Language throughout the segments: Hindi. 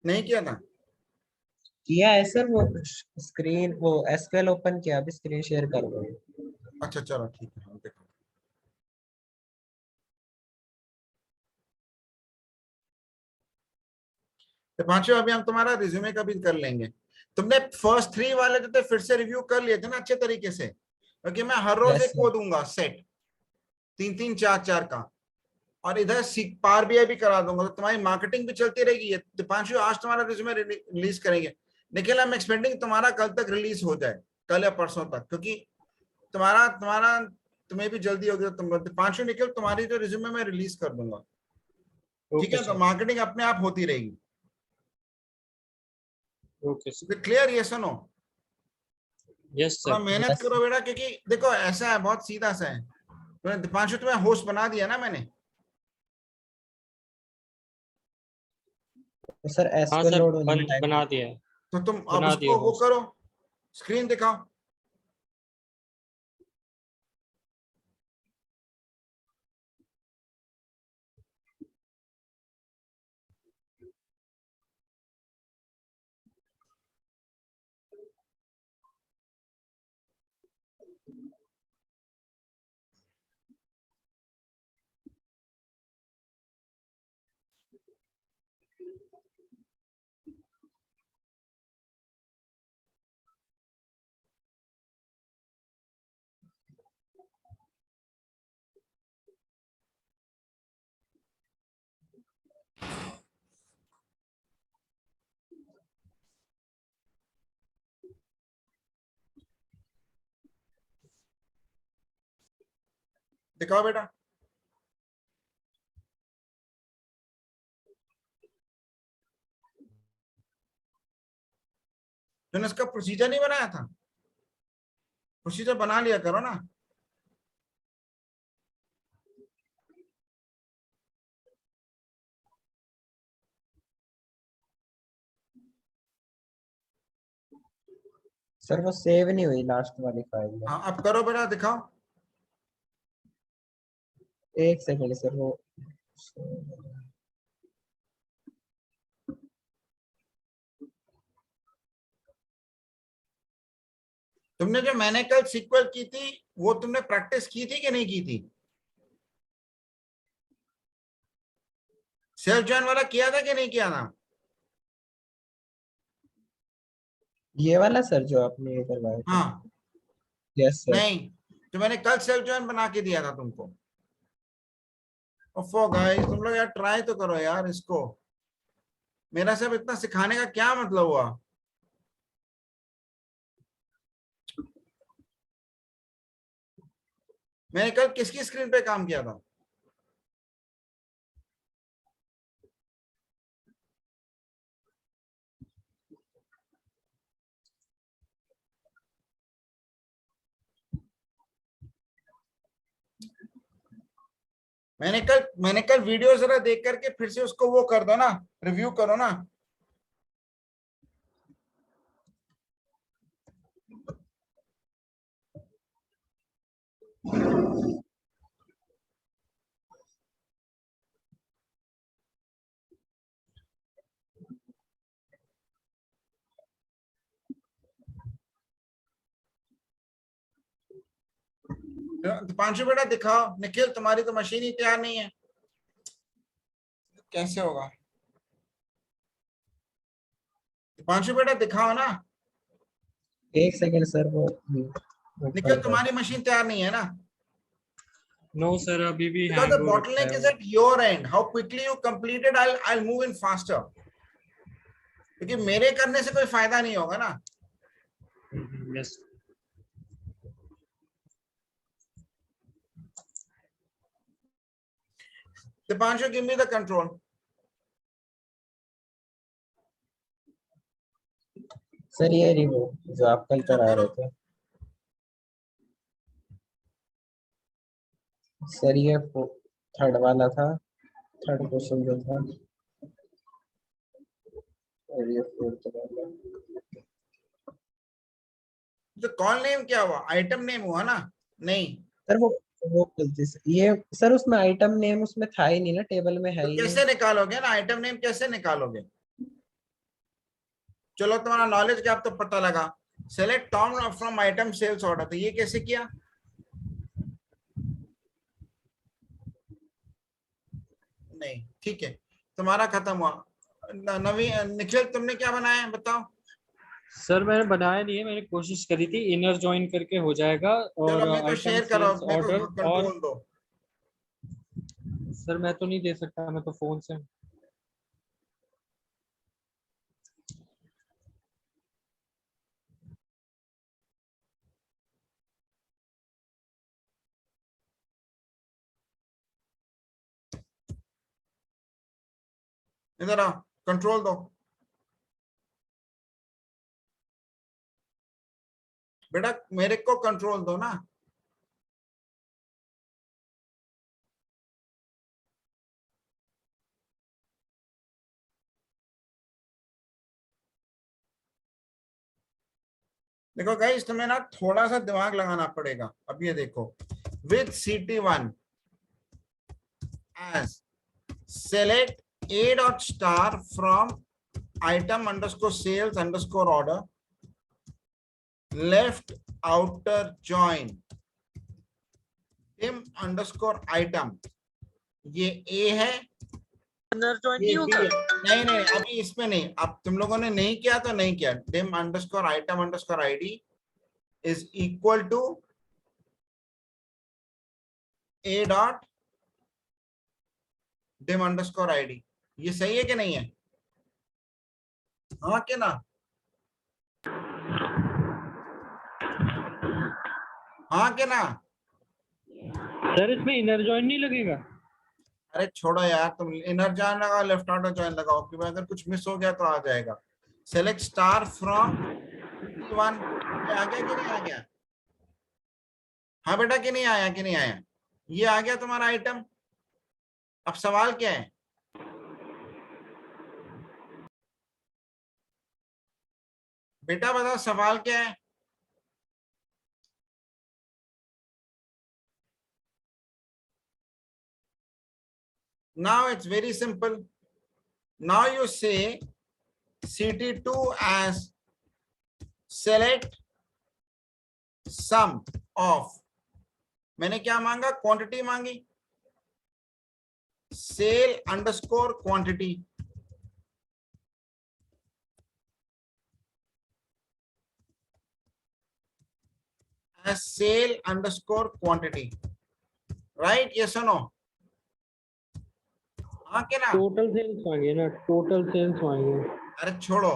नहीं किया था? किया है सर, वो स्क्रीन, वो एसक्यूएल ओपन किया, अभी स्क्रीन शेयर कर दो। अच्छा चलो ठीक है, हम देखो। तो पांचों अभी हम तुम्हारा रिज्यूमे का भी कर लेंगे। तुमने फर्स्ट 3 वाले जो थे फिर से रिव्यू कर लिए थे ना अच्छे तरीके से? क्योंकि मैं हर रोज यस एक वो सर। दूंगा सेट, 3 3 4 4 का, और इधर सीख पार भी करा दूंगा, तो तुम्हारी मार्केटिंग भी चलती रहेगी। तो पांचों आज तुम्हारा रिज्यूमे रिलीज करेंगे। निखिल आई एम एक्सपेक्टिंग तुम्हारा कल तक रिलीज हो जाए, कल या परसों तक, क्योंकि तुम्हारा तुम्हारा तुम्हें भी जल्दी होगी। तो तुम पांचों निखिल तुम्हारी जो रिज्यूमे मैं रिलीज कर दूंगा। ठीक ओके है, तो सर। मार्केटिंग अपने आप होती रहेगी। Okay sir. क्लियर, ये सुनो, यस थोड़ा सर। मेहनत यस करो बेटा, क्योंकि देखो ऐसा है, बहुत सीधा सा है। दीपांशु तुम्हें होस्ट बना दिया ना मैंने? सर, हाँ एसक्यूएल सर, लोड होने में टाइम बना लगता दिया है। तो तुम अब बना दिया उसको वो होस्ट। करो, स्क्रीन दिखाओ। दिखाओ बेटा। तूने इसका प्रोसीजर नहीं बनाया था? प्रोसीजर बना लिया करो ना। सर, वो सेव नहीं हुई लास्ट वाली फाइल में। हाँ अब करो बेटा, दिखाओ। एक सेकंड सर, वो तुमने जो मैंने कल सीक्वल की थी, वो तुमने प्रैक्टिस की थी कि नहीं की थी? सेल्फ ज्वाइन वाला किया था कि नहीं किया था? ये वाला सर जो आपने ये करवाया था। हाँ। Yes sir. नहीं, तो मैंने कल सेल्फ ज्वाइन बना के दिया था तुमको। ओफो गाइस, तुम लोग यार ट्राई तो करो यार इसको। मेरा सब इतना सिखाने का क्या मतलब हुआ? मैंने कल किसकी स्क्रीन पे काम किया था? मैंने कल वीडियो जरा देख करके फिर से उसको वो कर दो ना, रिव्यू करो ना। पांचों बेटा दिखाओ। निखिल तुम्हारी तो मशीन ही तैयार नहीं है, कैसे होगा? पांचों बेटा दिखाओ ना। एक सेकंड सर, वो निखिल ऊपर कर। तुम्हारी मशीन तैयार नहीं है ना? नो सर, अभी भी Because हैंग the हो रखा bottleneck है is वो। at your end. How quickly you complete it, I'll move in faster. क्योंकि मेरे करने से कोई फायदा नहीं होगा ना। Yes. Dipanshu, give me the control. Sir, ये रिव्यू जो आप कल अच्छा करा करो। रहे थे सर, ये थर्ड वाला था, थर्ड क्वेश्चन जो था, और ये फोर्थ वाला। तो कॉल नेम क्या हुआ? आइटम नेम हुआ ना? नहीं। सर, वो गलती से ये, सर उसमें आइटम नेम उसमें था ही नहीं ना, टेबल में है तो ही नहीं। कैसे निकालोगे ना, आइटम नेम कैसे निकालोगे? चलो तुम्हारा नॉलेज गैप तो पता लगा। सेलेक्ट टॉम फ्रॉम आइटम सेल्स ऑर्डर, तो ये कैसे किया? नहीं, ठीक है, तुम्हारा खत्म हुआ। नवीन, निखिल तुमने क्या बनाया है बताओ? सर मैंने बनाया नहीं है, मैंने कोशिश करी थी, इनर ज्वाइन करके हो जाएगा। और चलो मेरे को आइटम शेयर करो, सेल्स मेरे ऑर्डर को और कंट्रोल दो। सर मैं तो नहीं दे सकता, मैं तो फोन से। इधर आओ, कंट्रोल दो बेटा, मेरे को कंट्रोल दो ना। देखो गाइस, तुम्हें ना थोड़ा सा दिमाग लगाना पड़ेगा। अब ये देखो, with CT1 as select A dot star from item underscore sales underscore order, left outer join dim underscore item, ये A है, ये B है। नहीं नहीं, अभी इसमें नहीं, अब तुम लोगों ने नहीं किया तो नहीं किया। dim underscore item underscore ID is equal to A dot dim underscore ID। ये सही है कि नहीं है? हाँ कि ना? हाँ कि ना? सर इसमें इनर ज्वाइन नहीं लगेगा? अरे छोड़ो यार, तुम इनर जॉइन लगाओ, लेफ्ट आउटर जॉइन लगाओ, क्योंकि अगर कुछ मिस हो गया तो आ जाएगा। सेलेक्ट स्टार फ्रॉम वन, आ गया कि नहीं आ गया? हाँ बेटा, कि नहीं आया, कि नहीं आया? ये आ गया तुम्हारा आइटम। अब सवाल क्या है? बेटा बताओ सवाल क्या है? Now it's very simple. Now you say CT2 as select sum of, मैंने क्या मांगा? क्वांटिटी मांगी, sale underscore quantity, as sale underscore quantity, right? Yes or no? हाँ के ना? टोटल सेल्स मांगे ना, टोटल सेल्स मांगे। अरे छोड़ो,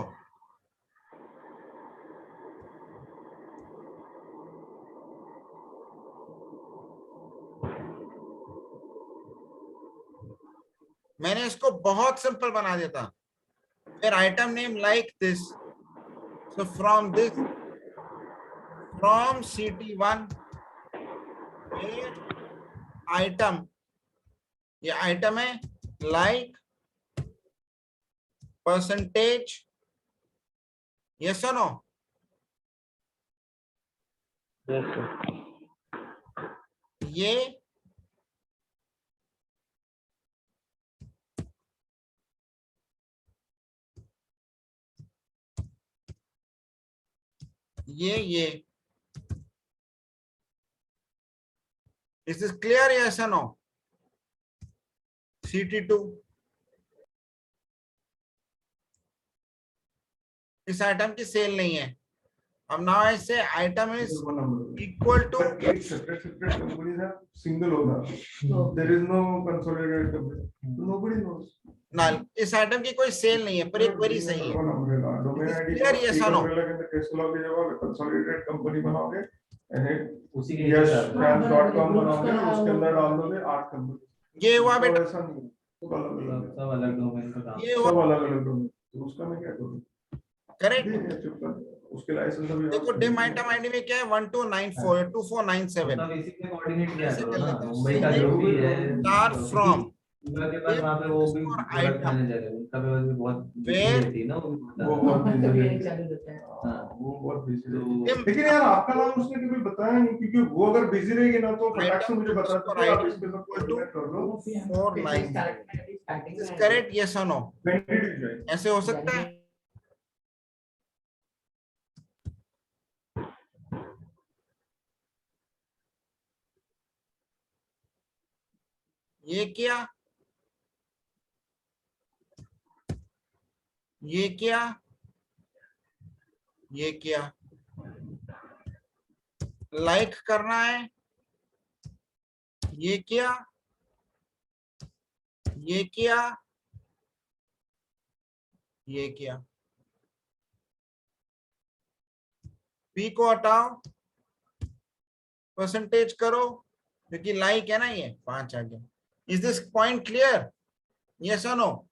मैंने इसको बहुत सिंपल बना दिया था। फिर item name like this, so from this, from CT1 item, ये आइटम है, लाइक परसेंटेज, यस और नो? Yes sir. ये इज दिस क्लियर? यस और नो? CT2 इस आइटम की सेल नहीं है। अब now I say item is equal to, separate companies are single owner. There is no consolidated company. Nobody knows. ना इस आइटम की कोई सेल नहीं है, पर एक क्वेरी सही है। One umbrella. Domain It is ID clear, yes or no? umbrella के अंदर कैसे लॉग जब consolidated company बनाओगे, उसी के yes.com बनाओगे, उसके अंदर डाल दोगे 8 कंपनी। ये हुआ बेटा, ऐसा नहीं, सब अलग डोमेन का काम। ये सब हुआ अलग अलग डोमेन। तो उसका मैं क्या करूँ? करेक्ट। उसके लाइसेंस अभी देखो डिम आइटम आईडी में क्या है, 1294 2497। तब इसी पे कोऑर्डिनेट किया ऐसे करो कर ना, लेते हैं, मुंबई का जो भी है स्टार फ्रॉम उनके पास वहाँ पे वो भी प्रोडक्ट खाने जा रहे हैं, उनका भी बहुत बिजी रहती है ना, वो बहुत busy है। वो बहुत बिजी है। लेकिन यार आपका नाम उसने कभी बताया नहीं, क्योंकि वो अगर बिजी रहेगी ना तो फटाक से मुझे बता दो, आप इस पे सब कोऑर्डिनेट कर लो। 497 करेक्ट, यस और no? When did you join? ऐसे हो सकता है? ये क्या, ये क्या, ये क्या, लाइक करना है, ये क्या, ये क्या, ये क्या। पी को हटाओ, परसेंटेज करो, क्योंकि लाइक है ना, ये 5 आ गया। Is this point clear? Yes और नो?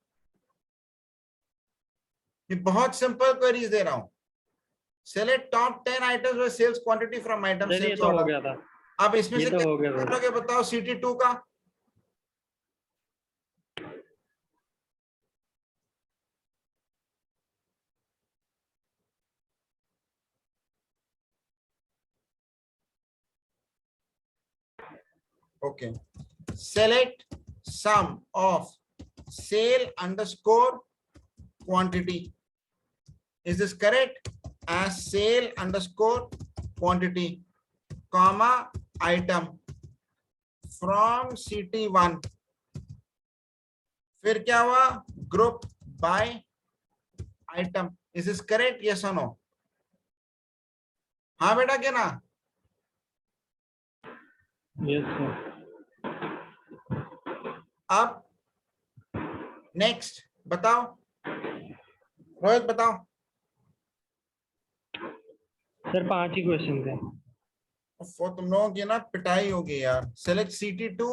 ये बहुत सिंपल क्वेरीज दे रहा हूं। Select top 10 items with sales quantity from item sir ये सेल्स तो हो ऑर्डर। गया था, अब इसमें ये से तो क्या हो गया सर। करोगे बताओ? CT2 का okay, select sum of sale underscore quantity. Is this correct? As sale underscore quantity, comma item from CT1. फिर क्या हुआ? Group by item. Is this correct? Yes or no? हाँ बेटा क्या ना? Yes sir. अब नेक्स्ट बताओ, रोहित बताओ। सर 5 ही क्वेश्चन थे। तुम लोगों की ना पिटाई होगी यार। Select CT2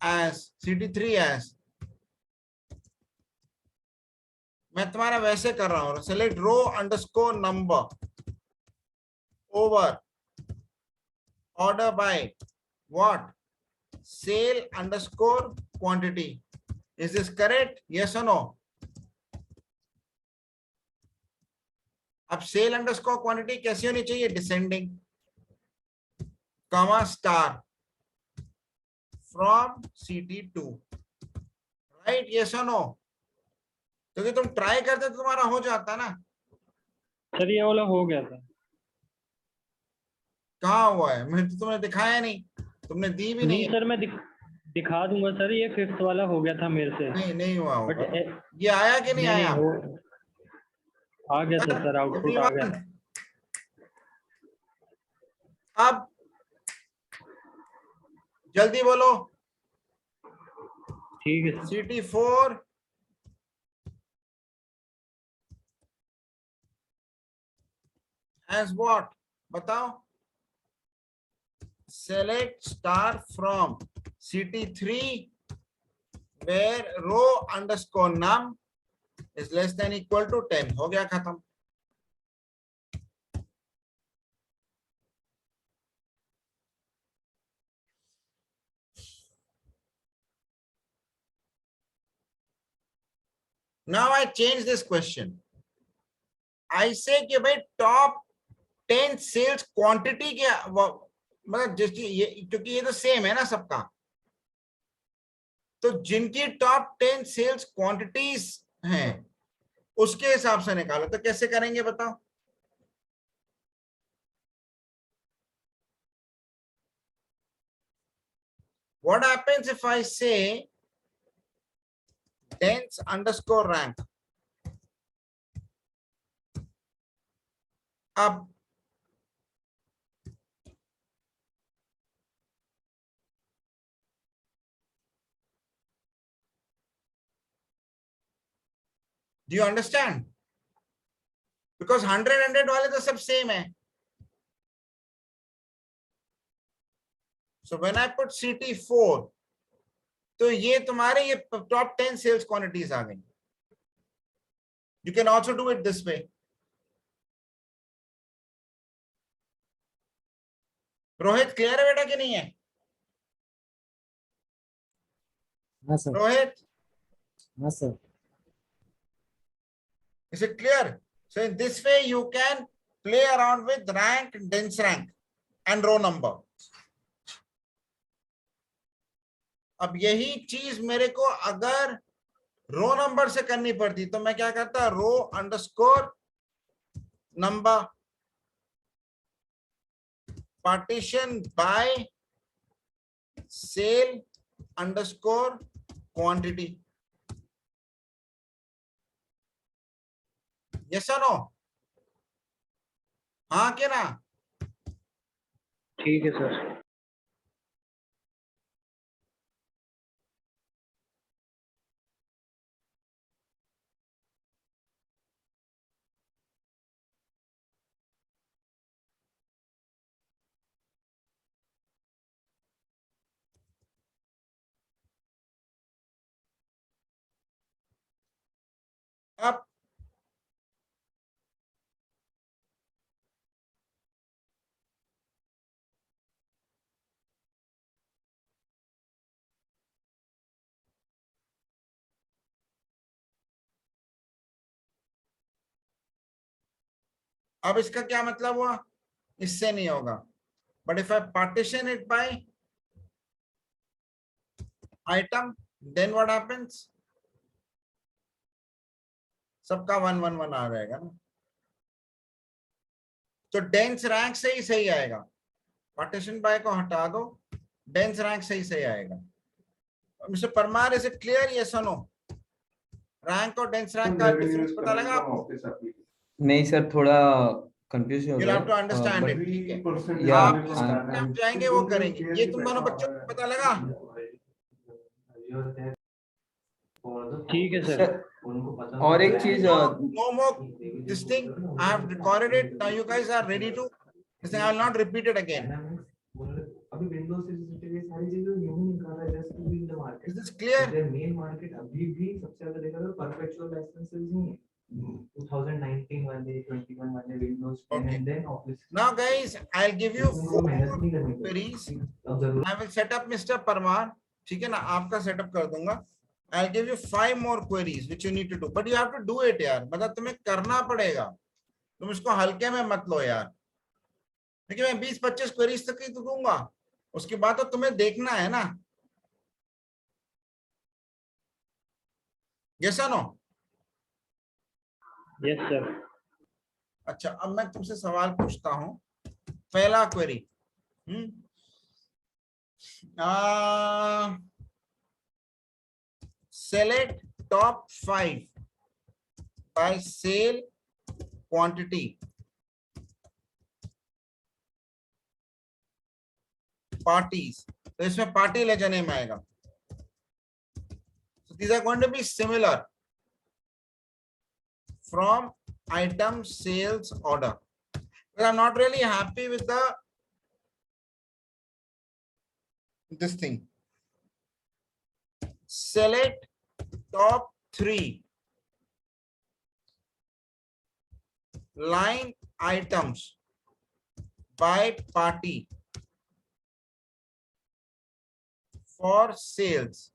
as CT3 as, मैं तुम्हारा वैसे कर रहा हूं। Select row underscore number over order by what? Sale underscore quantity. Is this correct? Yes और नो? अब सेल अंडरस्कोर क्वांटिटी कैसी होनी चाहिए? Descending, comma star from CT2, right? Yes और नो? क्योंकि तुम ट्राई करते तो तुम्हारा हो जाता ना। सर ये वाला हो गया था। कहाँ हुआ है? मैंने तो तुम्हें दिखाया नहीं, तुमने दी भी नहीं नहीं सर मैं दिखा दूंगा सर, ये 5th वाला हो गया था मेरे से। नहीं हुआ बट होगा। ये आया कि नहीं आया? हो आ गया था सर, आउटपुट आ गया। अब जल्दी बोलो। ठीक है सर। CT4 as what? बताओ। Select star from CT3 where row underscore num is less than equal to 10. हो गया खत्म। Now I change this question. I say कि भाई top 10 सेल्स क्वांटिटी क्या, मतलब जिसकी ये, क्योंकि ये तो सेम है ना सबका, तो जिनकी टॉप 10 सेल्स क्वांटिटीज हैं उसके हिसाब से निकालो। तो कैसे करेंगे बताओ? What happens if I say dense underscore rank? अब do you understand? Because 100 वाले तो सब सेम है। So when I put CT4, तो ये तुम्हारे ये टॉप 10 सेल्स क्वांटिटीज आ गई। You can also do it this way. Rohit clear है बेटा कि नहीं है? हाँ सर। रोहित, हाँ sir. is it clear? So in this way you can play around with rank, dense rank and row number. अब यही चीज मेरे को अगर रो नंबर से करनी पड़ती तो मैं क्या करता? Row underscore number partition by sell underscore quantity. Yes और नो? हाँ क्या ना? ठीक है सर। अब इसका क्या मतलब हुआ? इससे नहीं होगा। But if I partition it by item, then what happens? सबका 1 1 1 आ जाएगा ना। तो डेंस रैंक से ही सही आएगा। पार्टीशन बाय को हटा दो, डेंस रैंक से ही सही आएगा। Mister Parmar, is it clear? Yes और नो? रैंक और डेंस रैंक का डिफरेंस पता लगा आपको? नहीं सर, थोड़ा कंफ्यूज हो You'll have to understand it, ठीक है? गए। या आप जिस में आप जाएंगे वो करेंगे। ये तुम दोनों बच्चों को पता लगा? ठीक है सर। सर, और एक चीज No more this thing. I have recorded it. Now you guys are ready to listen. I will not repeat it again. अभी विंडोज से रिलेटेड सारी चीजें यूं ही निकाल रहा है just to be in the market. Is this clear? Main market अभी भी सबसे ज्यादा देखा तो परपेचुअल लाइसेंसेस ही है। 2019 वाले 21 वाले Windows 10 and then Office. Now guys, I'll give you 4 मेहनत नहीं करनी queries. अब जरूर I will set up Mr. Parmar. ठीक है ना? आपका सेटअप कर दूंगा। I'll give you 5 more queries which you need to do. But you have to do it यार। मतलब तुम्हें करना पड़ेगा। तुम इसको हल्के में मत लो यार। देखिए मैं 20-25 क्वेरीज तक ही तो दूंगा, उसके बाद तो तुम्हें देखना है ना। यस और नो? Yes sir. अच्छा, अब मैं तुमसे सवाल पूछता हूं। पहला query, select top 5 by sale quantity parties। तो इसमें पार्टी लेजर नेम आएगा। So these are going to be similar from item sales order. But I'm not really happy with this thing. Select top 3 line items by party for sales.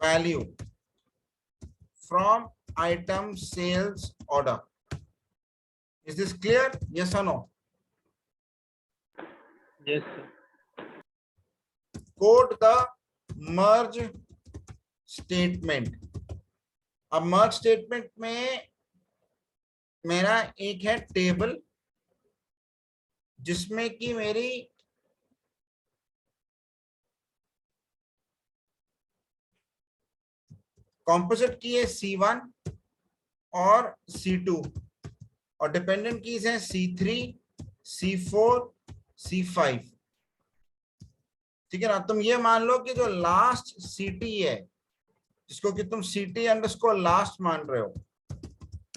Value from item sales order. Is this clear? Yes or no? Yes sir. Code the merge statement. अब merge statement में मेरा एक है टेबल जिसमें कि मेरी कॉम्पोजिट की है C1 और C2 और डिपेंडेंट कीज हैं C3, C4, C5। ठीक है ना? तुम ये मान लो कि जो लास्ट CT है, जिसको कि तुम CT अंडरस्कोर लास्ट मान रहे हो,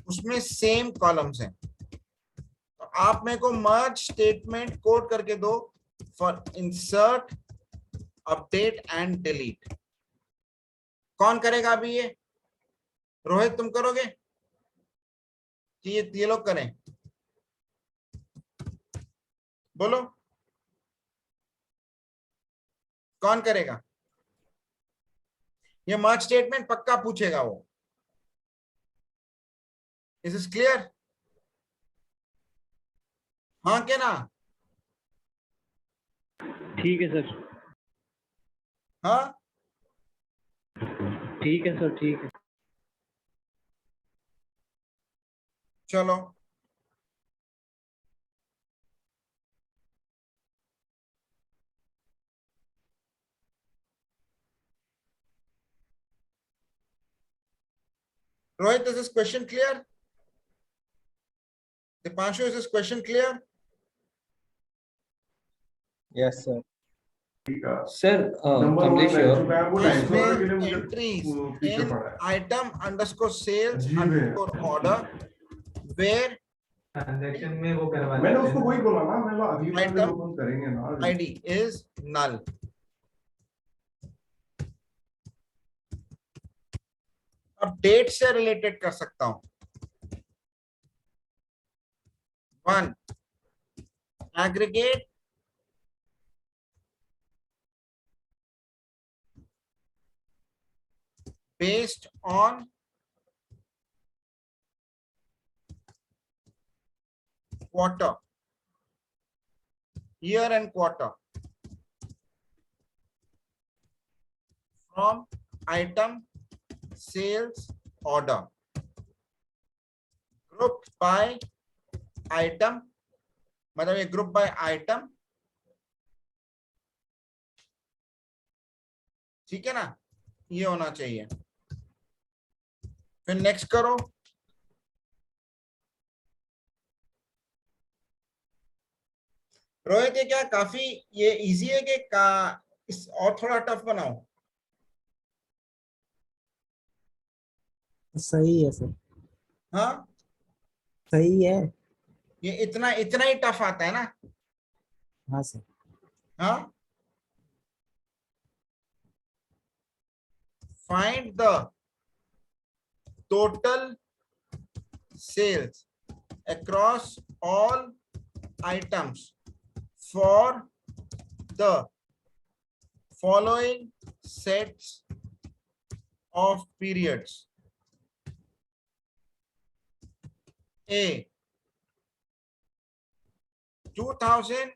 उसमें सेम कॉलम्स हैं। तो आप मेरे को मर्ज स्टेटमेंट कोड करके दो for insert, update and delete. कौन करेगा अभी ये? रोहित तुम करोगे कि ये लोग करें? बोलो कौन करेगा? ये मर्ज स्टेटमेंट पक्का पूछेगा वो। Is this clear? हाँ क्या ना? ठीक है सर। हाँ ठीक है सर। ठीक है। चलो Rohit, is this question clear? Dipanshu, is this question clear? Yes, sir. Sir number one Kamlesh रह चुका है वो 250 रुपए के लिए इसमें मुझे एंट्रीज पीछे इन पड़ा है आइटम अंडरस्कोर सेल्स जी भैया। अंडरस्कोर ऑर्डर वेयर ट्रांजैक्शन में वो करवा मैंने देते उसको हैं। वही बोला ना, मैं बोला अगली बार जब Item ओपन करेंगे ना आईडी इज नल। अब डेट से रिलेटेड कर सकता हूं। 1 aggregate based on quarter, year and quarter from item sales order grouped by item, मतलब ये ग्रुप बाय आइटम, ठीक है ना, ये होना चाहिए। फिर नेक्स्ट करो, रोहित ये क्या काफी ये इजी है कि इस और थोड़ा टफ बनाओ? सही है सर, हाँ सही है। ये इतना इतना ही टफ आता है ना? हाँ सर। हाँ, find the total sales across all items for the following sets of periods. A 2000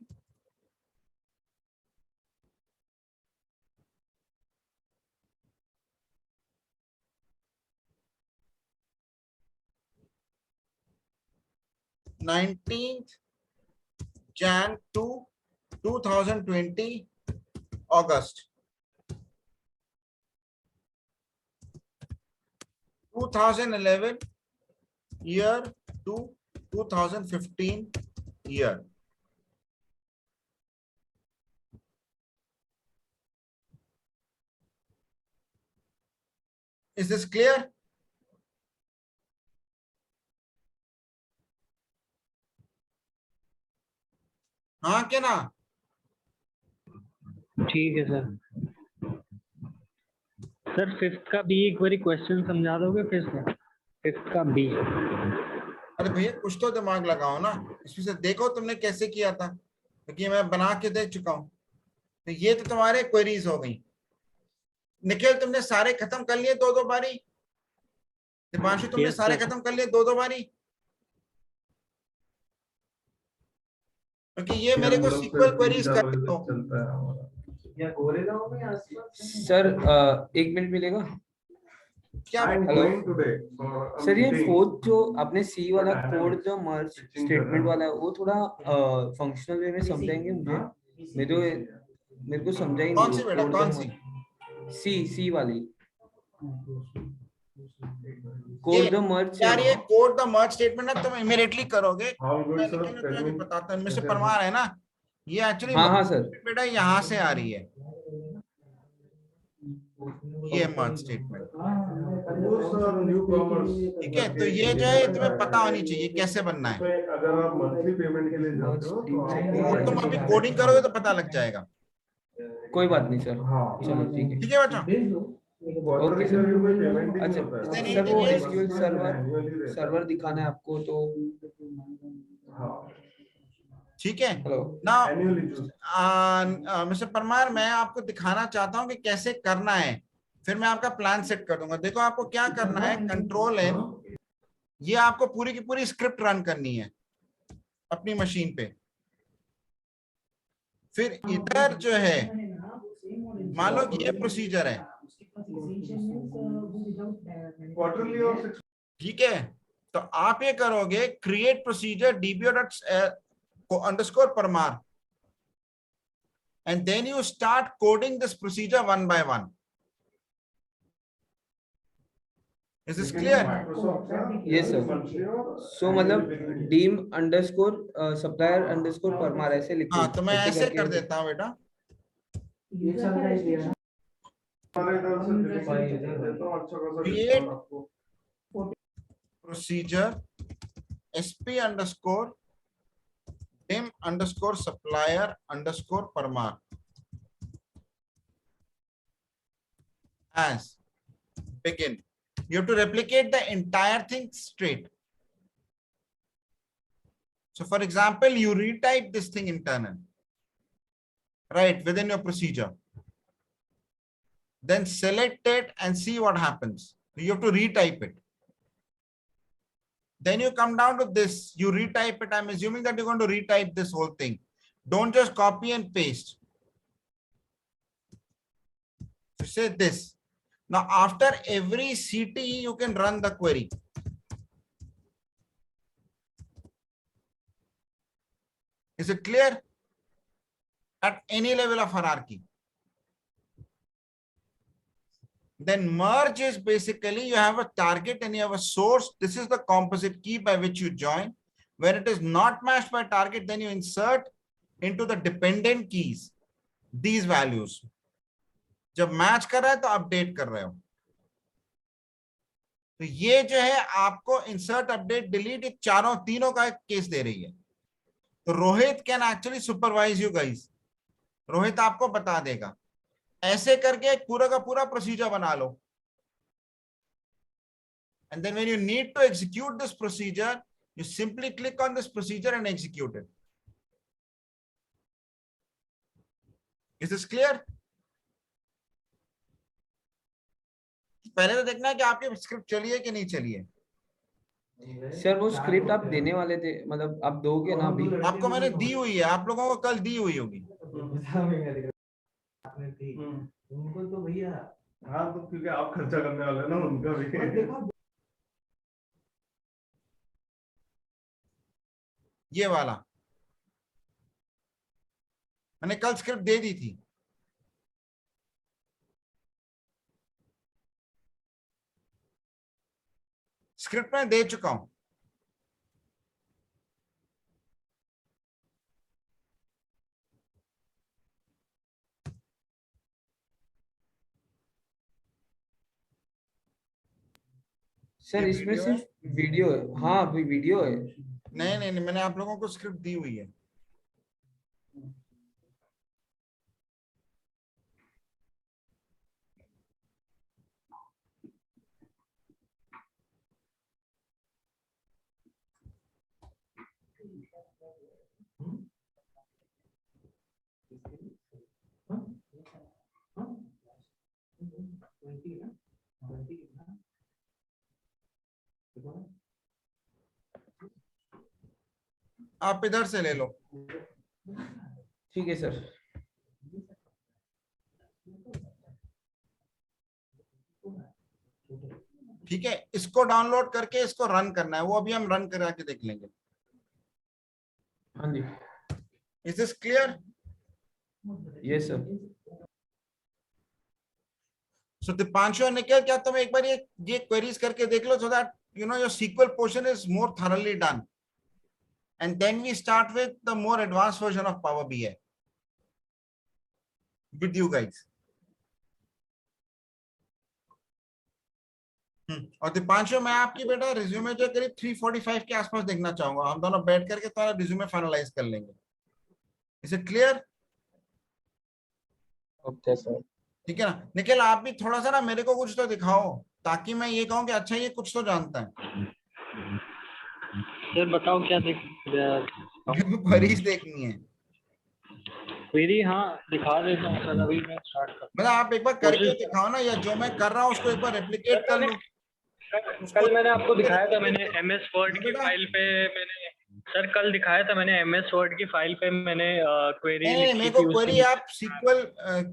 19th Jan to 2020 August. 2011 year to 2015 year. Is this clear? हाँ क्या ना? ठीक है सर। सर फिफ्थ का भी एक बारी क्वेश्चन समझा दोगे फिर से? फिफ्थ का बी। अरे भैया कुछ तो दिमाग लगाओ ना, इसमें से देखो तुमने कैसे किया था, क्योंकि मैं बना के देख चुका हूं। तो ये तो तुम्हारे क्वेरीज हो गई। निखिल तुमने सारे खत्म कर लिए 2-2 बारी? दीपांशु तुमने Yes, सारे sir. खत्म कर लिए 2-2 बारी? क्योंकि ये मेरे को सीक्वल क्वेरीज कर दो। चलता है हमारा। या गोरेगांव में आसपास सर 1 मिनट मिलेगा? क्या I'm Hello. going today for a sir ये meeting. फोर्थ जो आपने सी वाला But I कोड have जो मर्ज switching कर रहा स्टेटमेंट हूँ। वाला है वो थोड़ा फंक्शनल वे में समझाएंगे मुझे? मेरे को समझा ही कौन नहीं सी वो बेटा, कोड कौन जो सी? सी वाली ये कोड द मर्ज। यार ये कोड द मर्ज स्टेटमेंट ना तुम इमीडिएटली करोगे। How good, मैं sir? निखिल ने तुम्हें भी Can you- बताता हूं, इनमें से परमार है ना, ये एक्चुअली हाँ हाँ सर। बेटा यहाँ से आ रही है, ये मर्ज स्टेटमेंट। वो सर newcomers ठीक है, तो ये जो है तुम्हें पता होनी चाहिए कैसे बनना है। उसमें अगर आप मंथली पेमेंट के लिए जाते हो तो वो तुम अभी कोडिंग करोगे तो पता लग जाएगा। कोई बात नहीं सर, हाँ चलो ठीक है। ठीक है बच्चों? Quarterly Okay, sir. का कोई पेमेंट नहीं अच्छा होता है। Then सर वो it is- SQL server Annually server रहता दिखाना है आपको तो। है। हाँ ठीक है हेलो ना? annually जो मिस्टर परमार मैं आपको दिखाना चाहता हूं कि कैसे करना है, फिर मैं आपका प्लान सेट कर दूंगा। देखो आपको क्या करना है, कंट्रोल एन, ये आपको पूरी की पूरी स्क्रिप्ट रन करनी है अपनी मशीन पे। फिर इधर जो है मान लो कि ये प्रोसीजर है, क्वार्टरली और 6 ठीक है, तो आप ये करोगे create procedure dbo Parmar and then you start coding this procedure one by one. Is this clear? Yes, sir. So मतलब deem_supplier_permar ऐसे लिखो, हाँ, तो मैं ऐसे ऐसे करके कर देता हूँ बेटा। ये चल रहा है ये हमारे इधर से देता हूं, अच्छा खासा Create डिस्काउंट आपको। procedure sp_dim_supplier_permar as begin. You have to replicate the entire thing straight. So for example, you retype this thing internal, right, within your procedure. Then select it and see what happens. You have to retype it. Then you come down to this, you retype it. I'm assuming that you're going to retype this whole thing. Don't just copy and paste. So say this. Now, after every CTE, you can run the query. Is it clear? At any level of hierarchy. Then merge is basically you have a target and you have a source. This is the composite key by which you join. When it is not matched by target, then you insert into the dependent keys these values. जब मैच कर रहा है तो अपडेट कर रहे हो. तो ये जो है आपको इंसर्ट अपडेट डिलीट चारों तीनों का केस दे रही है. तो Rohit can actually supervise you guys. Rohit आपको बता देगा. ऐसे करके एक पूरा का पूरा प्रोसीजर बना लो. And then when you need to execute this procedure, you simply click on this procedure and execute it. Is this clear? पहले तो देखना है कि आपकी स्क्रिप्ट चली है कि नहीं चली है. सर वो स्क्रिप्ट आप देने वाले थे, मतलब आप दोगे ना अभी? आपको मैंने दी हुई है, आप लोगों को कल दी हुई होगी. उनको तो भैया, हाँ तो क्योंकि आप खर्चा करने वाले ना उनका भी। ये वाला मैंने कल स्क्रिप्ट दे दी थी. स्क्रिप्ट में दे चुका हूं. सर इसमें सिर्फ वीडियो है. हाँ अभी वीडियो है. नहीं नहीं नहीं, मैंने आप लोगों को स्क्रिप्ट दी हुई है. आप इधर से ले लो. ठीक है सर. ठीक है, इसको डाउनलोड करके इसको रन करना है. वो अभी हम रन करा के देख लेंगे. हाँ जी. Is this clear? Yes sir. So Deepanshu और निखिल, क्या तुम एक बार ये क्वेरीज करके देख लो, so that you know your SQL portion is more thoroughly done. And then we start with the more advanced version of Power BI with you guys. और दीपांशु, मैं आपकी बेटा रिज्यूमे जो करीब 345 के आसपास देखना चाहूंगा. हम दोनों बैठ करके तुम्हारा रिज्यूमे फाइनलाइज कर लेंगे. Is it clear? Okay sir. ठीक है ना. निखिल, आप भी थोड़ा सा ना मेरे को कुछ तो दिखाओ, ताकि मैं ये कहूँ कि अच्छा ये कुछ तो जानता है. सर बताओ क्या क्वेरीज देखनी है. क्वेरी? हाँ दिखा देता हूँ सर, अभी मैं स्टार्ट कर. मतलब आप एक बार करके दिखाओ ना, या जो मैं कर रहा हूँ उसको एक बार रेप्लिकेट कर लो. कल मैंने आपको दिखाया था, मैंने MS Word की फाइल पे मैंने सर कल दिखाया था, मैंने MS Word की फाइल पे मैंने क्वेरी नहीं, लिखी मेरे थी. को क्वेरी आप SQL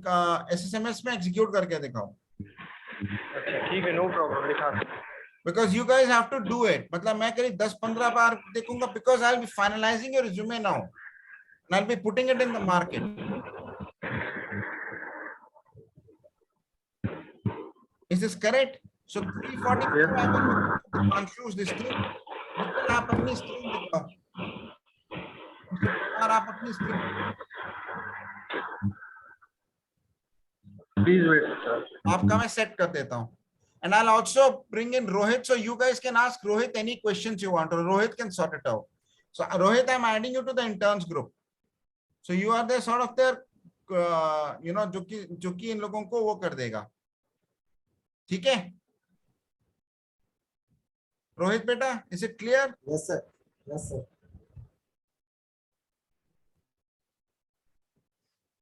का SSMS में एग्जीक्यूट करके दिखाओ. अच्छा ठीक है, नो प्रॉब्लम, दिखा. Because you guys have to do it. मतलब मैं करीब 10-15 बार देखूंगा, because I'll be finalizing your resume now and I'll be putting it in the market. Is this correct? So 345 I will confuse this thing. Nikhil आप अपनी स्क्रीन दिखाओ, और आप अपनी स्क्रीन प्लीज वेट सर। आपका मैं सेट कर देता हूँ. And I'll also bring in Rohit, so you guys can ask Rohit any questions you want, or Rohit can sort it out. So Rohit, I'm adding you to the interns group. So you are the sort of their, you know, जो कि इन लोगों को वो कर देगा. ठीक है? रोहित बेटा, is it clear? Yes sir. Yes sir.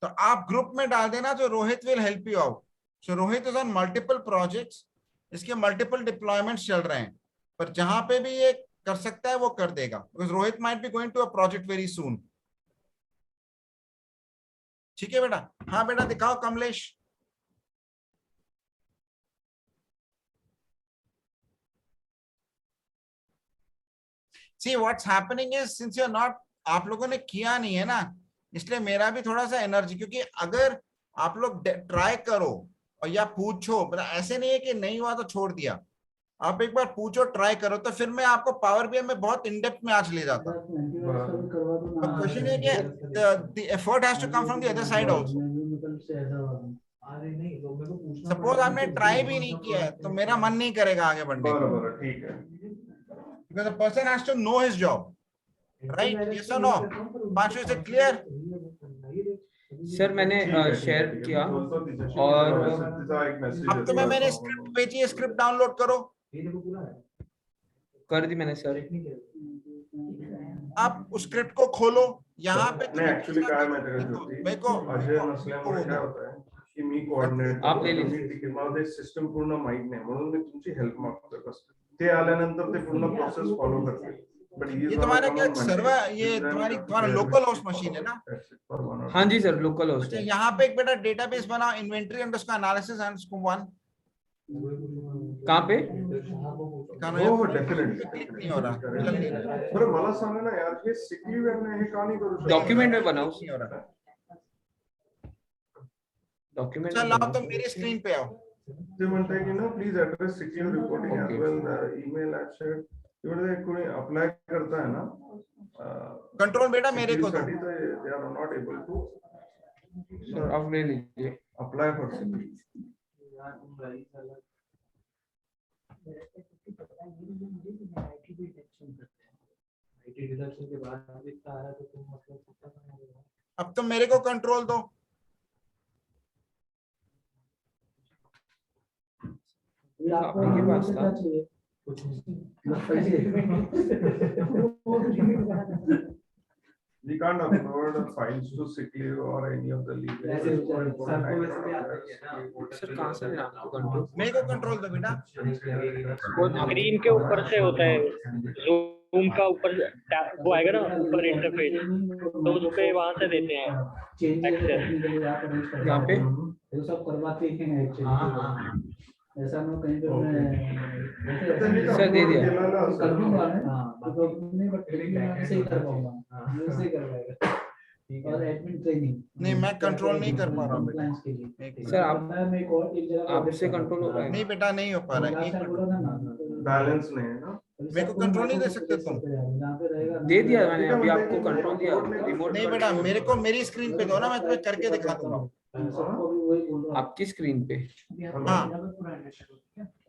तो आप ग्रुप में डाल देना, तो Rohit will help you out. So Rohit is on multiple projects, इसके मल्टीपल डिप्लॉयमेंट्स चल रहे हैं, पर जहां पे भी ये कर सकता है वो कर देगा, because Rohit might be going to a project very soon. ठीक है बेटा? हाँ बेटा दिखाओ Kamlesh. See what's happening is, since you're not, आप लोगों ने किया नहीं है ना, इसलिए मेरा भी थोड़ा सा एनर्जी, क्योंकि अगर आप लोग ट्राई करो और या पूछो, ऐसे नहीं है कि नहीं हुआ तो छोड़ दिया, आप एक बार पूछो ट्राई करो, तो फिर मैं आपको पावर बीआई में बहुत इन डेप्थ में आज ले जाता हूँ. क्वेश्चन है कि the effort has to come from the other side also. Suppose आपने ट्राई भी नहीं किया है तो मेरा मन नहीं करेगा आगे बढ़ने का. बराबर, ठीक है. Because the person has to know his job, right? Yes or no? Panshu, is it clear? Sir मैंने शेयर किया और अब तो मैंने स्क्रिप्ट भेजी है, स्क्रिप्ट डाउनलोड करो. कर दी मैंने सर. आप उस स्क्रिप्ट को खोलो, यहाँ पे नहीं एक्चुअली काय माहिती का मेरे को अजय नसल्यामुळे काय होत आहे की मी कोऑर्डिनेट आप ले लीजिए. ठीक आहे, मला ते सिस्टम पूर्ण माहित नाही म्हणून मी तुमची हेल्प मागतोय. कसं ते आल्यानंतर ते पूर्ण प्रोसेस फॉलो करतील. बट ये तुम्हारा क्या सर्वर, ये तुम्हारा लोकल होस्ट मशीन है ना? हाँ जी सर, लोकल होस्ट अच्छा, है. यहाँ पे एक बेटा डेटाबेस बनाओ, इन्वेंटरी अंडरस्कोर एनालिसिस अंडरस्कोर 1. कहाँ पे? हो डेफिनेटली क्लिक नहीं हो रहा, चल नहीं रहा, बरं मला सांगा ना यार, हे सिक लीव आहे, हे का नाही करू शकत? डॉक्यूमेंट में बनाओ. नहीं हो रहा. डॉक्यूमेंट चल आओ तो मेरी स्क्रीन पे आओ. ते म्हणताय की ना please address sick leave reporting as well email at इकडे कोणी अप्लाय करताय ना कंट्रोल बेटा मेरे को दो. They are not able to sir आप ले लीजिए. Apply for sick leave. अब तो मेरे को कंट्रोल दो. आपके पास था. We can't upload files to sick leave or any of the leave. Sir कहाँ से लेना आपको कंट्रोल? मेरे को कंट्रोल दो बेटा. स्क्रीन के ऊपर से होता है, जूम का ऊपर वो आएगा ना ऊपर इंटरफेस, तो उस पे वहां से देते हैं एक्सेस. यहाँ पे ये सब करवाते हैं एक्चुअली. ऐसा मैं कहीं पे सर दे दिया. कर दूंगा मैं, तो नहीं बट मैं सही कर पाऊंगा, मैं सही करवाएगा. और एडमिन ट्रेनिंग नहीं, मैं कंट्रोल नहीं कर पा रहा हूँ बेटा. सर आप आपसे कंट्रोल हो रहा है. नहीं बेटा, नहीं हो पा रहा है. बैलेंस नहीं है ना. मेरे को कंट्रोल नहीं दे सकते तुम. दे दिया मैंने अभी आपको कंट्रोल दिया. रिमोट नहीं बेटा, मेरे को मेरी स्क्रीन पे दो ना, मैं तुम्हें करके दिखा दूंगा. आपकी स्क्रीन पे.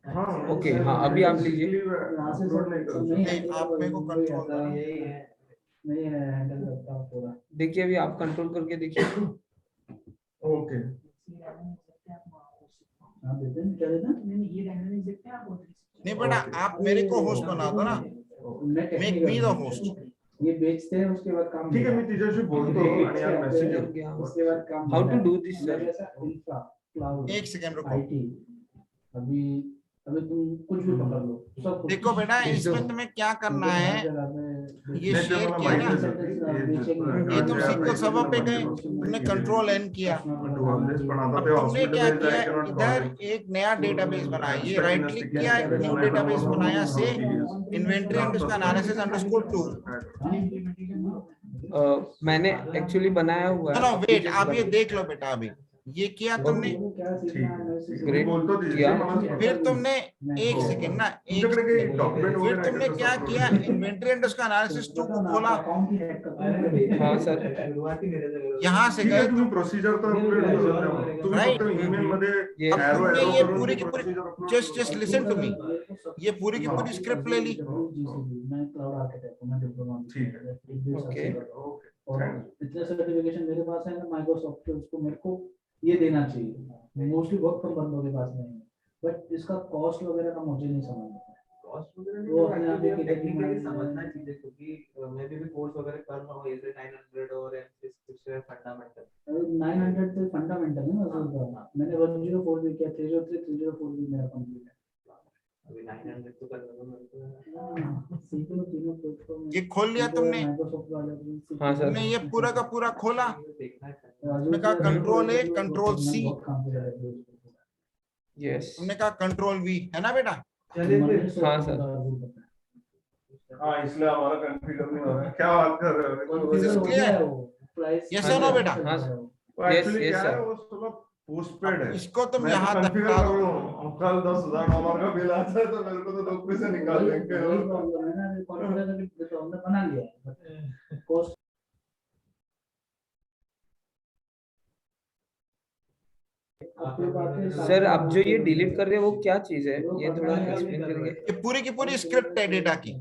हाँ ओके हाँ, अभी आप लीजिए. नहीं, आप मेरे को कंट्रोल दो. नहीं हैंडल करता हूं पूरा. देखिए अभी आप कंट्रोल करके देखिए. ओके हां देते हैं, क्या देना? नहीं बेटा, आप मेरे को होस्ट बना दो ना. Make me the host. ये बेचते हैं, उसके बाद काम. ठीक है, मी तिच्याशी बोलतो आणि यार मेसेज उसके बाद काम. How to do this sir? Infra cloud एक सेकंड रुको. आईटी. अभी तुम कुछ भी पकड़ लो, सब कुछ. देखो बेटा, इसमें तुम्हें क्या करना है, ये शेयर किया ना, ये तुम SQL सर्वर पे गए, तुमने कंट्रोल N किया. अब तुमने क्या किया, इधर एक नया डेटाबेस बनाया, ये राइट क्लिक किया, न्यू डेटाबेस बनाया से इन्वेंटरी अंडरस्कोर एनालिसिस अंडरस्कोर 2. मैंने एक्चुअली बनाया हुआ है. वेट, आप ये देख लो बेटा. अभी ये किया तुमने, क्या सीखना है मेरे से Great. बोल तो दीजिए किया। मनोज। फिर तुमने एक सेकंड ना, एक तुमच्याकडे काही सेकंड, डॉक्युमेंट फिर वगैरे तुमने आहे का क्या तसं किया, approval? इन्वेंटरी एंड उसका एनालिसिस 2 को खोला, अकाउंट ही हैक करता हाँ सर। शुरुआती मेरे से यहाँ से ठीक गए आहे, तुम्ही तुम, प्रोसिजर तर अपडेट करू शकता. तुम्ही Right. फक्त ईमेल मध्ये Yes. अब arrow तुमने arrow ये करून पूरी ती की पूरी, procedure upload just करू शकता. listen to me, ये पूरी की हाँ. पूरी स्क्रिप्ट ले ली, मैं क्लाउड आर्किटेक्ट हूँ, मैं डिप्लोमा ठीक है. Okay. ओके. और इतने सर्टिफिकेशन मेरे पास है ना माइक्रोसॉफ्ट के, उसको मेरे को ये देना चाहिए, मोस्टली बहुत कम बंदों के पास नहीं है, बट इसका कॉस्ट वगैरह का मुझे नहीं समझ आता। कॉस्ट वगैरह वो वो अपने आप ही टेक्निकली समझना है चीजें, क्योंकि मैं भी कोर्स वगैरह कर रहा हूँ जैसे 900 और M6 फंडामेंटल 900 से फंडामेंटल है ना उसका, मैंने 104 भी किया, 303 304 भी मेरा कंप्लीट है। अभी 900 तो कर रहा हूँ। सीखो तीनों प्लेटफॉर्म ये खोल लिया तुमने, माइक्रोसॉफ्ट वाले हाँ सर। तुमने ये पूरा का पूरा खोला, देखना है तुमने कहा control A control C, yes. तुमने कहा कंट्रोल वी, है ना बेटा? चलिए फिर। हाँ सर। हाँ, इसलिए हमारा कंफ्यूजन नहीं हो रहा है. क्या बात कर रहे हो? This is clear? Yes or no बेटा? हाँ सर। वो Yes, एक्चुअली yes, क्या है, sir. वो थोड़ा पोस्टपेड है. इसको तुम मैं यहाँ तो तक कॉन्फ़िगर डाल कर दो, रहा हूँ. कल $10,000 का बिल आता है तो मेरे को तो 2 पैसे निकाल देंगे. बना लिया कॉस्ट। सर अब जो ये डिलीट कर रहे हैं वो क्या चीज है, ये थोड़ा एक्सप्लेन करेंगे? ये पूरी की पूरी स्क्रिप्ट है डेटा की,